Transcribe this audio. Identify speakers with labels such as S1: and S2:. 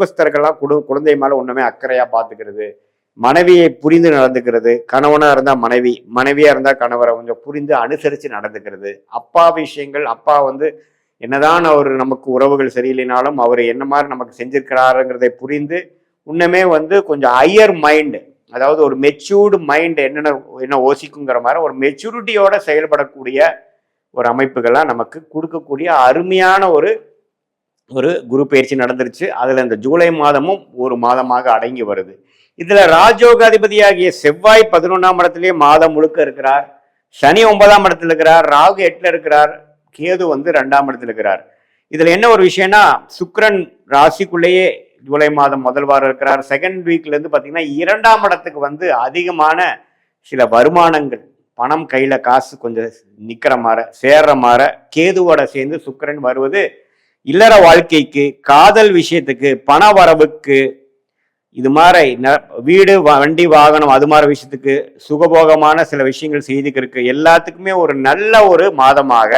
S1: குடும்பஸ்தர்கள்லாம் குழந்தை மேல ஒண்ணுமே அக்கறையா பாத்துக்கிறது, மனைவியை புரிந்து நடந்துக்கிறது, கணவனா இருந்தா மனைவி, மனைவியா இருந்தா கணவரை கொஞ்சம் புரிந்து அனுசரித்து நடந்துக்கிறது, அப்பா விஷயங்கள், அப்பா வந்து என்னதான் அவர் நமக்கு உறவுகள் சரியில்லைனாலும் அவர் என்ன மாதிரி நமக்கு செஞ்சிருக்கிறாருங்கிறதை புரிந்து இன்னமே வந்து கொஞ்சம் ஹையர் மைண்ட், அதாவது ஒரு மெச்சூர்டு மைண்ட் என்ன யோசிக்குங்கிற மாதிரி ஒரு மெச்சூரிட்டியோட செயல்படக்கூடிய ஒரு அமைப்புகள்லாம் நமக்கு கொடுக்கக்கூடிய அருமையான ஒரு குரு பயிற்சி நடந்துருச்சு. அதுல இந்த ஜூலை மாதமும் ஒரு மாதமாக அடங்கி வருது. இதுல ராஜயோகாதிபதியாகிய செவ்வாய் 11ஆம் இடத்திலேயே மாதம் முழுக்க இருக்கிறார், சனி 9ஆம் இடத்துல இருக்கிறார், ராகு 8ல இருக்கிறார், கேது வந்து 2ஆம் இடத்துல இருக்கிறார். இதுல என்ன ஒரு விஷயம்னா, சுக்கிரன் ராசிக்குள்ளேயே ஜூலை மாதம் முதல் வாரம் இருக்கிறார். செகண்ட் வீக்ல இருந்து பாத்தீங்கன்னா 2ஆம் இடத்துக்கு வந்து அதிகமான சில வருமானங்கள், பணம் கையில காசு கொஞ்சம் நிக்கிற மாதிரி சேர்ற மாதிரி கேதுவோட சேர்ந்து சுக்கிரன் வருவது இல்லற வாழ்க்கைக்கு, காதல் விஷயத்துக்கு, பண வரவுக்கு, இது மாதிரி வீடு வண்டி வாகனம் அது மாதிரி விஷயத்துக்கு, சுகபோகமான சில விஷயங்கள் செய்துக்கிறதுக்கு எல்லாத்துக்குமே ஒரு நல்ல ஒரு மாதமாக